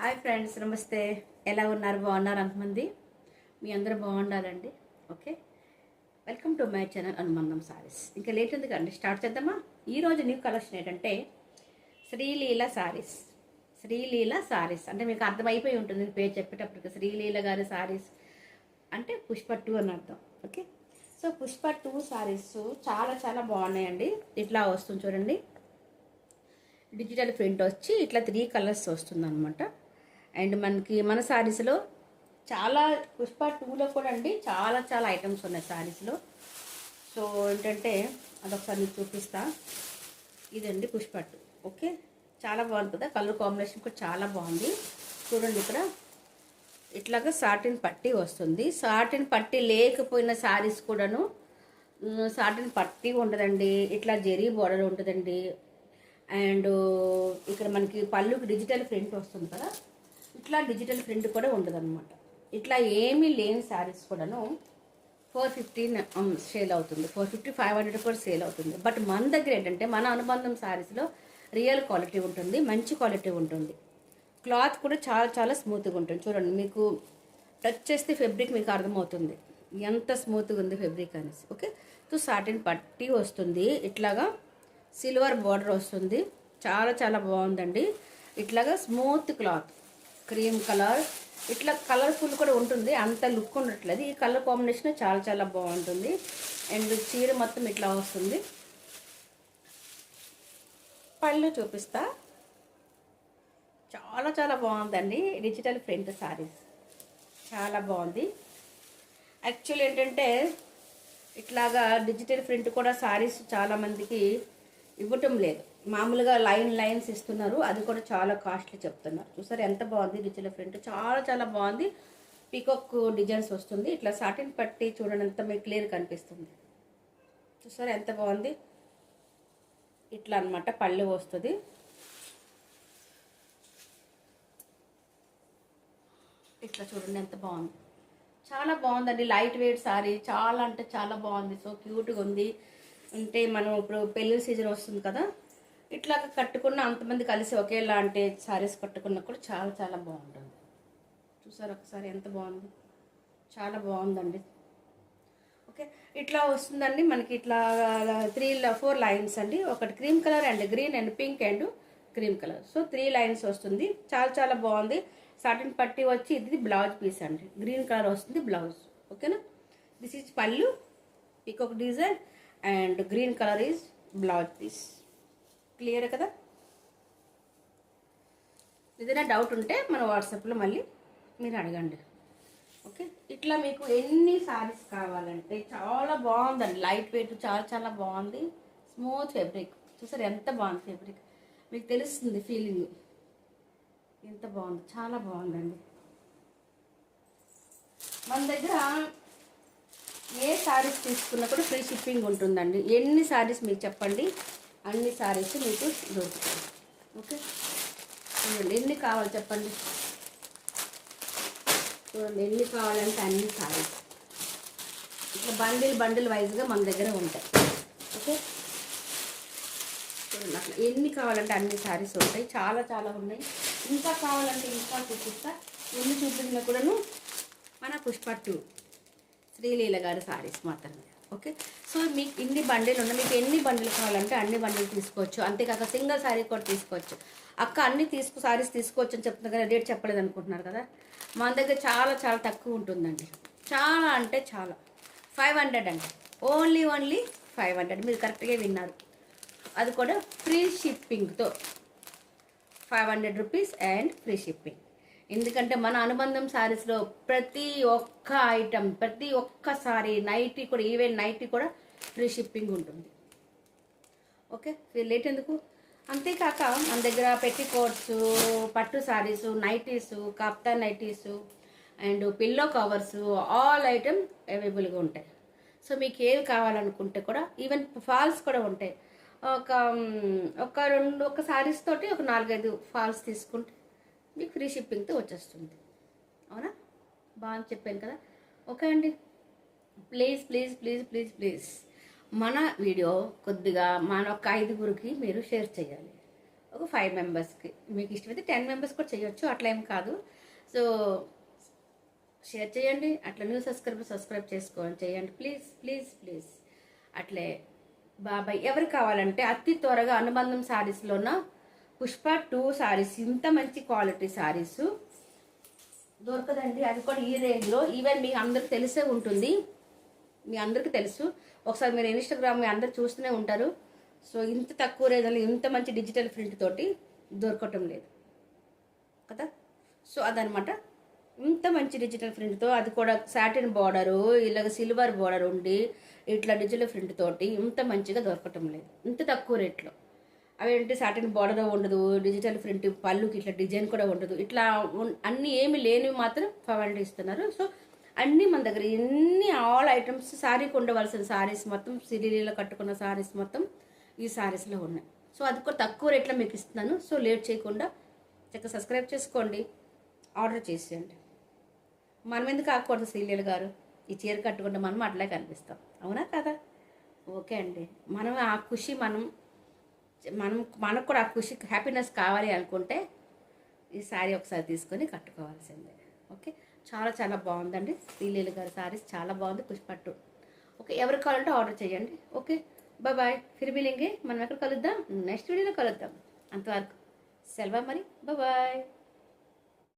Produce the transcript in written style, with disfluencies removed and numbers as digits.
Hi friends, నమస్తే. ఎలా ఉన్నారు? బాగున్నారు అంతమంది? మీ అందరూ బాగుండాలండి. Okay, welcome to my channel Anubandham saris. ఇంకా లేట్ ఎందుకండి, స్టార్ట్ చేద్దామా? ఈరోజు న్యూ కలెక్షన్ ఏంటంటే శ్రీలీల సారీస్. శ్రీలీల సారీస్ అంటే మీకు అర్థమైపోయి ఉంటుంది పేరు చెప్పేటప్పటికి. శ్రీలీల గారి సారీస్ అంటే పుష్ప 2 అని అర్థం. ఓకే, సో పుష్ప 2 సారీస్ చాలా చాలా బాగున్నాయండి. ఇట్లా వస్తుంది చూడండి, డిజిటల్ ప్రింట్ వచ్చి ఇట్లా 3 కలర్స్ వస్తుంది అనమాట. అండ్ మనకి మన శారీస్లో చాలా పుష్ప 2లో కూడా అండి చాలా చాలా ఐటమ్స్ ఉన్నాయి శారీస్లో. సో ఏంటంటే అదొకసారి మీకు చూపిస్తా. ఇదండి పుష్ప 2. ఓకే, చాలా బాగుంది కదా, కలర్ కాంబినేషన్ కూడా చాలా బాగుంది. చూడండి, ఇక్కడ ఇట్లాగా సాటిన్ పట్టీ వస్తుంది. సాటిన్ పట్టీ లేకపోయిన శారీస్ కూడాను సాటిన్ పట్టీ ఉండదండి, ఇట్లా జెరీ బోర్డర్ ఉంటుందండి. అండ్ ఇక్కడ మనకి పళ్ళుకి డిజిటల్ ప్రింట్ వస్తుంది కదా, ఇట్లా డిజిటల్ ప్రింట్ కూడా ఉంటుంది అనమాట. ఇట్లా ఏమీ లేని శారీస్ కూడాను 450 సేల్ అవుతుంది, 450 500 కూడా సేల్ అవుతుంది. బట్ మన దగ్గర ఏంటంటే మన అనుబంధం శారీస్లో రియల్ క్వాలిటీ ఉంటుంది, మంచి క్వాలిటీ ఉంటుంది. క్లాత్ కూడా చాలా చాలా స్మూత్గా ఉంటుంది. చూడండి, మీకు టచ్ చేస్తే ఫెబ్రిక్ మీకు అర్థమవుతుంది ఎంత స్మూత్గా ఉంది ఫెబ్రిక్ అనేసి. ఓకే, సో సాటిన్ పట్టీ వస్తుంది, ఇట్లాగా సిల్వర్ బార్డర్ వస్తుంది. చాలా చాలా బాగుందండి. ఇట్లాగా స్మూత్ క్లాత్, క్రీమ్ కలర్, ఇట్లా కలర్ఫుల్ కూడా ఉంటుంది, అంత లుక్ ఉండట్లేదు. ఈ కలర్ కాంబినేషన్ చాలా చాలా బాగుంటుంది. అండ్ చీర మొత్తం ఇట్లా వస్తుంది. పళ్ళు చూపిస్తా, చాలా చాలా బాగుందండి. డిజిటల్ ప్రింట్ సారీస్ చాలా బాగుంది. యాక్చువల్ ఏంటంటే ఇట్లాగా డిజిటల్ ప్రింట్ కూడా సారీస్ చాలామందికి ఇవ్వటం లేదు, మామూలుగా లైన్స్ ఇస్తున్నారు. అది కూడా చాలా కాస్ట్లీ చెప్తున్నారు. చూసారు ఎంత బాగుంది డిజిటల్ ప్రింట్, చాలా చాలా బాగుంది. పీకాక్ డిజైన్స్ వస్తుంది. ఇట్లా సాటిన్ పట్టి చూడండి ఎంత మీకు క్లియర్ కనిపిస్తుంది. చూసారు ఎంత బాగుంది. ఇట్లా అనమాట పళ్ళు వస్తుంది. ఇట్లా చూడండి ఎంత బాగుంది, చాలా బాగుందండి. లైట్ వెయిట్ సారీ, చాలా అంటే చాలా బాగుంది. సో క్యూట్గా ఉంది. అంటే మనం ఇప్పుడు పెళ్ళి సీజన్ వస్తుంది కదా, ఇట్లా కట్టుకున్న అంతమంది కలిసి ఒకేలాంటి శారీస్ కట్టుకున్నా కూడా చాలా చాలా బాగుంటుంది. చూసారు ఒకసారి ఎంత బాగుంది, చాలా బాగుందండి. ఓకే, ఇట్లా వస్తుందండి మనకి. ఇట్లా 4 లైన్స్ అండి, ఒకటి cream colour and green and pink and cream colour. So 3 lines వస్తుంది, చాలా చాలా బాగుంది. సాటిన్ పట్టీ వచ్చి ఇది బ్లౌజ్ పీస్ అండి, గ్రీన్ కలర్ వస్తుంది బ్లౌజ్. ఓకేనా, దిస్ ఈజ్ పళ్ళు, peacock design and green colour is blouse piece. Clear కదా? ఏదైనా డౌట్ ఉంటే మన వాట్సాప్లో మళ్ళీ మీరు అడగండి. ఓకే, ఇట్లా మీకు ఎన్ని సారీస్ కావాలంటే చాలా బాగుందండి. లైట్ వెయిట్, చాలా చాలా బాగుంది. స్మూత్ ఫెబ్రిక్, చూసారు ఎంత బాగుంది ఫెబ్రిక్, మీకు తెలుస్తుంది ఫీలింగ్ ఎంత బాగుంది, చాలా బాగుందండి. మన దగ్గర ఏ సారీస్ తీసుకున్నా కూడా ఫ్రీ షిప్పింగ్ ఉంటుందండి. ఎన్ని సారీస్ మీకు చెప్పండి, అన్ని సారీస్ మీకు దొరుకుతాయి. ఓకే, చూడండి ఎన్ని కావాలి చెప్పండి. చూడండి ఎన్ని కావాలంటే అన్ని సారీస్ ఇట్లా బండిల్ వైజ్గా మన దగ్గర ఉంటాయి. ఓకే, చూడండి అట్లా ఎన్ని కావాలంటే అన్ని సారీస్ ఉంటాయి, చాలా చాలా ఉన్నాయి. ఇంకా కావాలంటే ఇంకా చూపిస్తా. ఎన్ని చూపించినా కూడాను మన పుష్ప 2 శ్రీలీల గారి సారీస్ మాత్రమే. ఓకే, సో మీకు ఇన్ని బండిలు ఉన్నాయి, మీకు ఎన్ని బండిలు కావాలంటే అన్ని బండిలు తీసుకోవచ్చు. అంతేకాక సింగిల్ సారీ కూడా తీసుకోవచ్చు. అక్క అన్ని సారీస్ తీసుకోవచ్చు అని చెప్తున్నారు కదా, రేట్ చెప్పలేదు అనుకుంటున్నారు కదా. మన దగ్గర చాలా చాలా తక్కువ ఉంటుందండి, చాలా అంటే చాలా. 500 అండి, ఓన్లీ 500. మీరు కరెక్ట్గా విన్నారు. అది కూడా ఫ్రీ షిప్పింగ్తో 500 రూపీస్ అండ్ ఫ్రీ షిప్పింగ్. ఎందుకంటే మన అనుబంధం శారీస్లో ప్రతి ఒక్క ఐటమ్, ప్రతి ఒక్క సారీ, నైటీ కూడా, ఈవెన్ నైటీ కూడా ఫ్రీ షిప్పింగ్ ఉంటుంది. ఓకే, లేట్ ఎందుకు. అంతేకాక మన దగ్గర పెట్టికోట్స్, పట్టు సారీసు, నైటీసు, కాప్తా nighties and pillow covers, all item అవైలబుల్గా ఉంటాయి. సో మీకు ఏవి కావాలనుకుంటే కూడా ఈవెన్ ఫాల్స్ కూడా ఉంటాయి. ఒక సారీస్ తోటి ఒక 4-5 ఫాల్స్ తీసుకుంటే మీకు ఫ్రీ షిప్పింగ్తో వచ్చేస్తుంది. అవునా, బాగా చెప్పాను కదా. ఓకే అండి, please please please please please మన వీడియో కొద్దిగా మన ఒక 5గురికి మీరు షేర్ చేయాలి. ఒక 5 మెంబర్స్కి. మీకు ఇష్టమైతే 10 మెంబర్స్ కూడా చేయొచ్చు, అట్లా ఏం కాదు. సో షేర్ చేయండి, అట్లా న్యూ సబ్స్క్రైబ్ చేసుకోండి, చేయండి ప్లీజ్ ప్లీజ్ ప్లీజ్. అట్లే బాబాయ్ ఎవరు కావాలంటే అతి త్వరగా అనుబంధం శారీస్లోన పుష్ప 2 శారీస్, ఇంత మంచి క్వాలిటీ శారీస్ దొరకదండి. అది కూడా ఈ రేంజ్లో. ఈవెన్ మీకు అందరికి తెలిసే ఉంటుంది, మీ అందరికీ తెలుసు. ఒకసారి మీరు ఇన్స్టాగ్రామ్ మీ అందరు చూస్తూనే ఉంటారు. సో ఇంత తక్కువ రేంజ్లో ఇంత మంచి డిజిటల్ ప్రింట్ తోటి దొరకటం లేదు కదా. సో అదనమాట, ఇంత మంచి డిజిటల్ ప్రింట్తో, అది కూడా సాటిన్ బార్డరు, ఇలాగ సిల్వర్ బార్డర్ ఉండి ఇట్లా డిజిటల్ ప్రింట్ తోటి ఇంత మంచిగా దొరకటం లేదు ఇంత తక్కువ రేట్లో. అవేంటి సాటిన్ బార్డర్ ఉండదు, డిజిటల్ ప్రింట్ పళ్ళుకి ఇట్లా డిజైన్ కూడా ఉండదు, ఇట్లా అన్నీ ఏమి లేనివి మాత్రం 500 ఇస్తున్నారు. సో అన్నీ మన దగ్గర ఎన్ని ఆల్ ఐటమ్స్, శారీకి ఉండవలసిన శారీస్ మొత్తం, సిరీలో కట్టుకున్న శారీస్ మొత్తం ఈ శారీస్లో ఉన్నాయి. సో అది కూడా తక్కువ రేట్లో మీకు ఇస్తున్నాను. సో లేట్ చేయకుండా చక్కగా సబ్స్క్రైబ్ చేసుకోండి, ఆర్డర్ చేసేయండి. మనం ఎందుకు ఆకూడదు శ్రీలీల గారు, ఈ చీర కట్టుకుంటే మనం అట్లా కనిపిస్తాం, అవునా కదా? ఓకే అండి, మనం ఆ ఖుషి మనకు కూడా ఆ ఖుషి హ్యాపీనెస్ కావాలి అనుకుంటే ఈ శారీ ఒకసారి తీసుకొని కట్టుకోవాల్సిందే. ఓకే, చాలా చాలా బాగుందండి శ్రీలీల గారి శారీస్, చాలా బాగుంది పుష్పట్టు. ఓకే, ఎవరికి కావాలంటే ఆర్డర్ చేయండి. Okay, bye. ఫిర్ మిలేంగే, మనం ఎక్కడ కలుద్దాం, నెక్స్ట్ వీడియోలో కలుద్దాం. అంతవరకు సెలవు మరి, బాయ్.